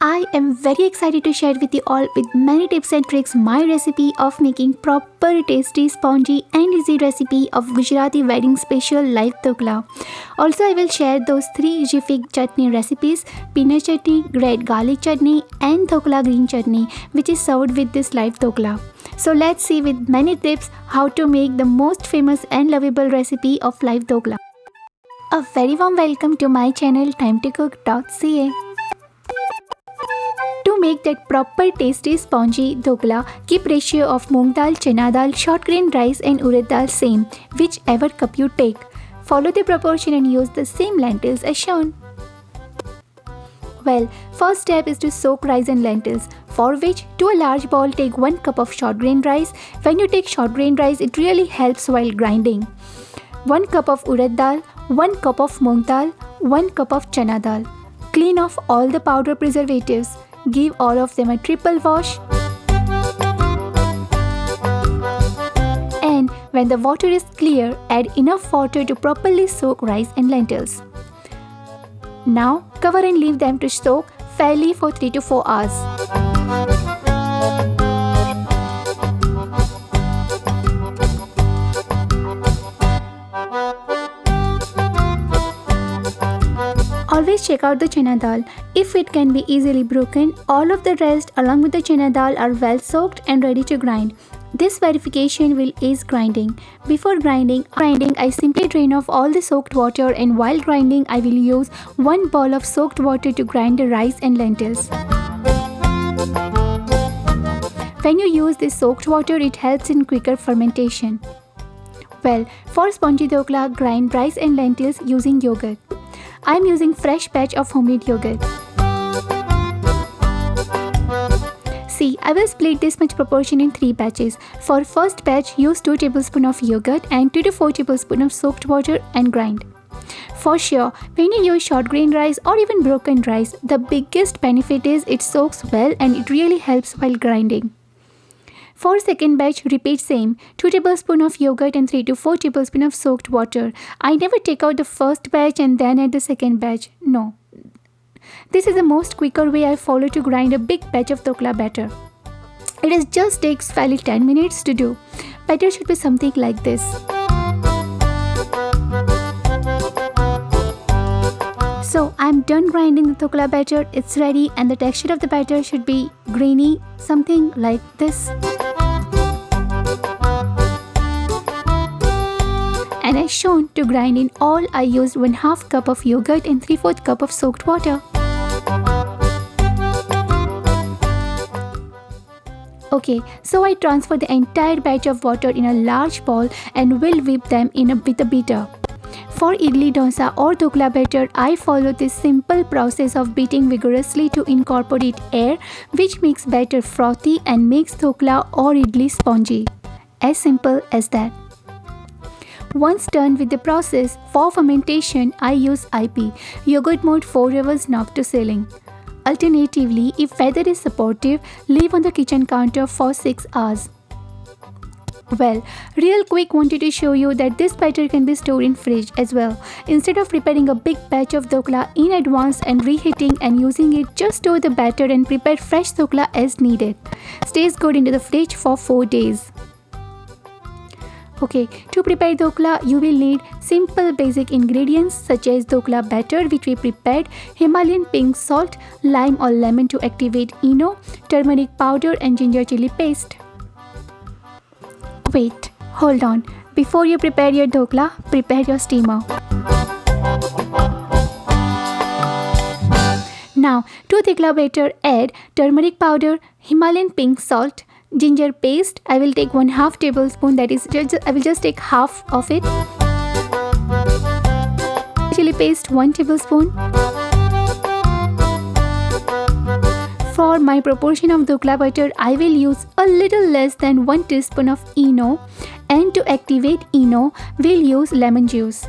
I am very excited to share with you all with many tips and tricks my recipe of making proper tasty, spongy and easy recipe of Gujarati wedding special live dokla. Also I will share those 3 jiffy chutney recipes: peanut chutney, red garlic chutney and dokla green chutney, which is served with this live dokla. So let's see with many tips how to make the most famous and lovable recipe of live dokla. A very warm welcome to my channel timetocook.ca. To make that proper tasty spongy dokla, keep ratio of moong dal, chana dal, short grain rice and urad dal same, whichever cup you take. Follow the proportion and use the same lentils as shown. Well, first step is to soak rice and lentils, for which to a large bowl take 1 cup of short grain rice. When you take short grain rice, it really helps while grinding. 1 cup of urad dal, 1 cup of moong dal, 1 cup of chana dal. Clean off all the powder preservatives. Give all of them a triple wash. And when the water is clear, add enough water to properly soak rice and lentils. Now cover and leave them to soak fairly for 3 to 4 hours. Always check out the chana dal. If it can be easily broken, all of the rest along with the chana dal are well soaked and ready to grind. This verification will ease grinding. Before grinding, I simply drain off all the soaked water, and while grinding I will use 1 bowl of soaked water to grind the rice and lentils. When you use this soaked water, it helps in quicker fermentation. Well, for spongy dokla, grind rice and lentils using yogurt. I am using fresh batch of homemade yogurt. See, I will split this much proportion in 3 batches. For first batch, use 2 tablespoons of yogurt and 2 to 4 tablespoons of soaked water and grind. For sure, when you use short grain rice or even broken rice, the biggest benefit is it soaks well and it really helps while grinding. For second batch, repeat same, 2 tablespoons of yogurt and 3 to 4 tablespoons of soaked water. I never take out the first batch and then add the second batch. No. This is the most quicker way I follow to grind a big batch of dokla batter. It just takes fairly 10 minutes to do. Batter should be something like this. So I'm done grinding the dokla batter. It's ready and the texture of the batter should be grainy, something like this. And as shown, to grind in all, I used 1/2 cup of yogurt and 3/4 cup of soaked water. Okay, so I transfer the entire batch of water in a large bowl and will whip them with a beater. For idli, dosa or dokla batter, I follow this simple process of beating vigorously to incorporate air, which makes batter frothy and makes dokla or idli spongy. As simple as that. Once done with the process, for fermentation, I use IP, yogurt mode 4 hours knock to ceiling. Alternatively, if weather is supportive, leave on the kitchen counter for 6 hours. Well, real quick wanted to show you that this batter can be stored in fridge as well. Instead of preparing a big batch of dokla in advance and reheating and using it, just store the batter and prepare fresh dokla as needed. Stays good into the fridge for 4 days. Okay, to prepare dokla, you will need simple basic ingredients such as dokla batter which we prepared, Himalayan pink salt, lime or lemon to activate ENO, turmeric powder and ginger chili paste. Wait, hold on. Before you prepare your dokla, prepare your steamer. Now, to dokla batter, add turmeric powder, Himalayan pink salt, ginger paste. I will take 1/2 tablespoon, that is, I will just take half of it. Chili paste 1 tablespoon. For my proportion of dokla batter, I will use a little less than 1 teaspoon of ENO, and to activate ENO, we'll use lemon juice.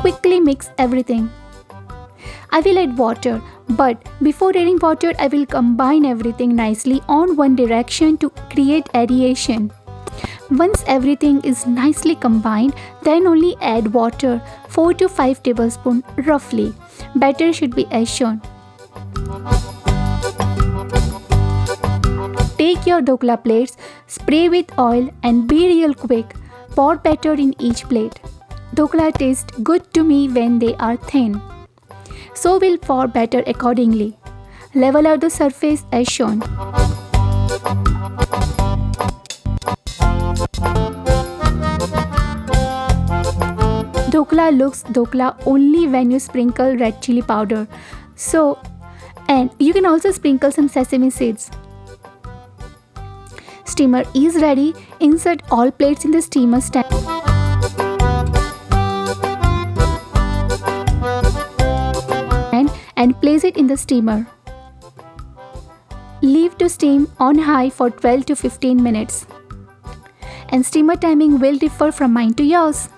Quickly mix everything. I will add water, but before adding water, I will combine everything nicely on one direction to create aeration. Once everything is nicely combined, then only add water 4 to 5 tablespoons roughly. Batter should be as shown. Take your dokla plates, spray with oil and be real quick. Pour batter in each plate. Dokla taste good to me when they are thin. So we'll pour batter accordingly. Level out the surface as shown. Dokla looks dokla only when you sprinkle red chili powder. And you can also sprinkle some sesame seeds. Steamer is ready. Insert all plates in the steamer stand. And place it in the steamer. Leave to steam on high for 12 to 15 minutes. And steamer timing will differ from mine to yours.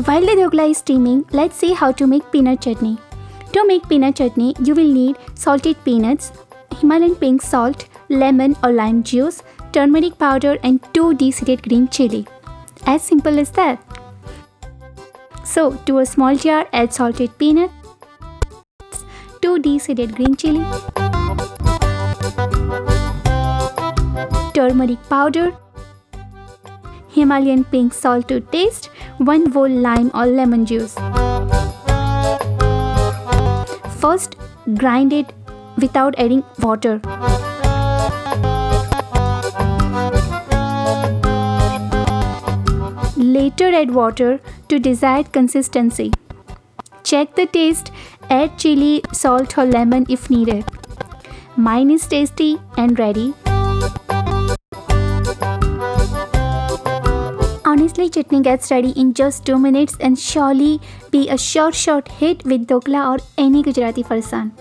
While the dokla is steaming, let's see how to make peanut chutney. To make peanut chutney, you will need salted peanuts, Himalayan pink salt, lemon or lime juice, turmeric powder and 2 deseeded green chili. As simple as that. So, to a small jar, add salted peanuts, 2 deseeded green chili, turmeric powder, Himalayan pink salt to taste, 1 bowl lime or lemon juice. First, grind it without adding water. Later add water to desired consistency. Check the taste, add chili, salt or lemon if needed. Mine is tasty and ready. Honestly, chutney gets ready in just 2 minutes and surely be a short hit with dokla or any Gujarati farsan.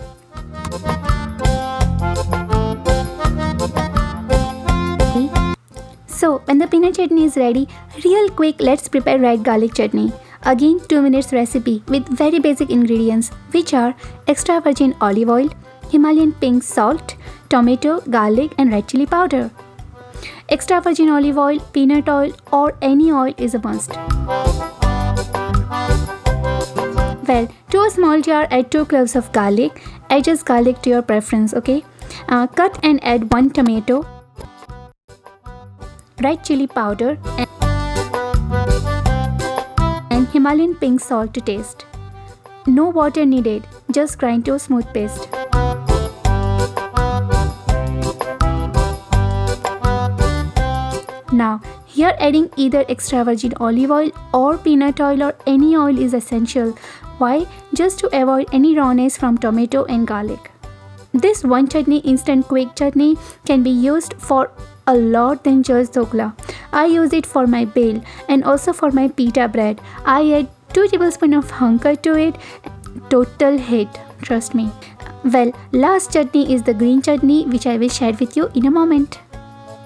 So, when the peanut chutney is ready, real quick let's prepare red garlic chutney. Again 2 minutes recipe with very basic ingredients which are extra virgin olive oil, Himalayan pink salt, tomato, garlic and red chili powder. Extra virgin olive oil, peanut oil or any oil is a must. Well, to a small jar add 2 cloves of garlic. Adjust garlic to your preference, okay? Cut and add 1 tomato, red chili powder and Himalayan pink salt to taste. No water needed, just grind to a smooth paste. Now, here adding either extra virgin olive oil or peanut oil or any oil is essential. Why? Just to avoid any rawness from tomato and garlic. This one chutney, instant quick chutney, can be used for a lot than just dokla. I use it for my bel and also for my pita bread. I add 2 tablespoons of hunker to it. Total hit, trust me. Well, last chutney is the green chutney which I will share with you in a moment.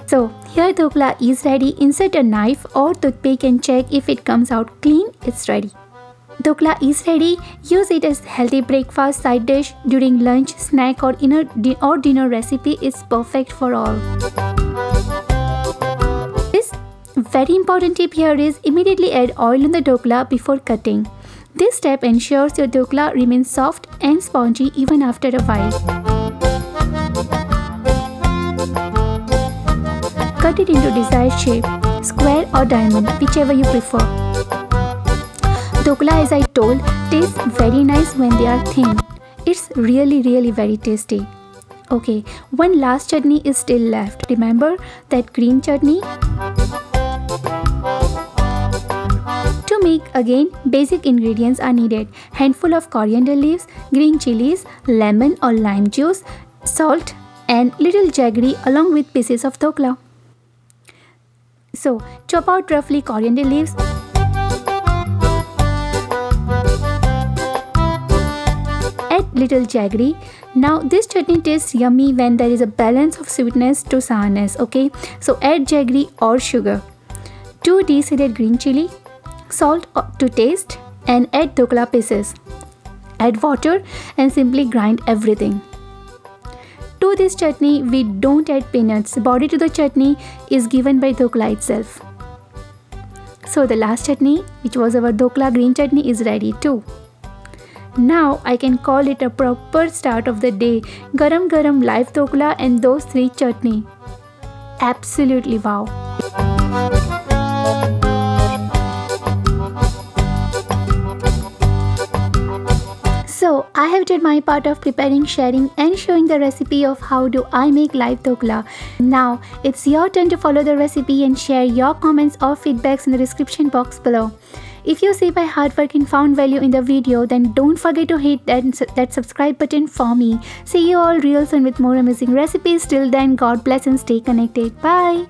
So, here dokla is ready. Insert a knife or toothpick and check if it comes out clean, it's ready. Dokla is ready. Use it as healthy breakfast side dish during lunch, snack or dinner recipe is perfect for all. This very important tip here is immediately add oil on the dokla before cutting. This step ensures your dokla remains soft and spongy even after a while. Cut it into desired shape, square or diamond, whichever you prefer. Dokla, as I told, tastes very nice when they are thin. It's really very tasty. Okay, one last chutney is still left. Remember that green chutney? To make again, basic ingredients are needed. Handful of coriander leaves, green chilies, lemon or lime juice, salt and little jaggery along with pieces of dokla. So, chop out roughly coriander leaves. Add little jaggery. Now this chutney tastes yummy when there is a balance of sweetness to sourness, okay? So add jaggery or sugar. 2 deseeded green chili, salt to taste and add dokla pieces. Add water and simply grind everything. To this chutney, we don't add peanuts. Body to the chutney is given by dokla itself. So the last chutney, which was our dokla green chutney, is ready too. Now I can call it a proper start of the day. Garam garam live dokla and those 3 chutney. Absolutely wow. So I have done my part of preparing, sharing and showing the recipe of how do I make live dokla. Now it's your turn to follow the recipe and share your comments or feedbacks in the description box below. If you see my hard work and found value in the video, then don't forget to hit that subscribe button for me. See you all real soon with more amazing recipes. Till then, God bless and stay connected. Bye.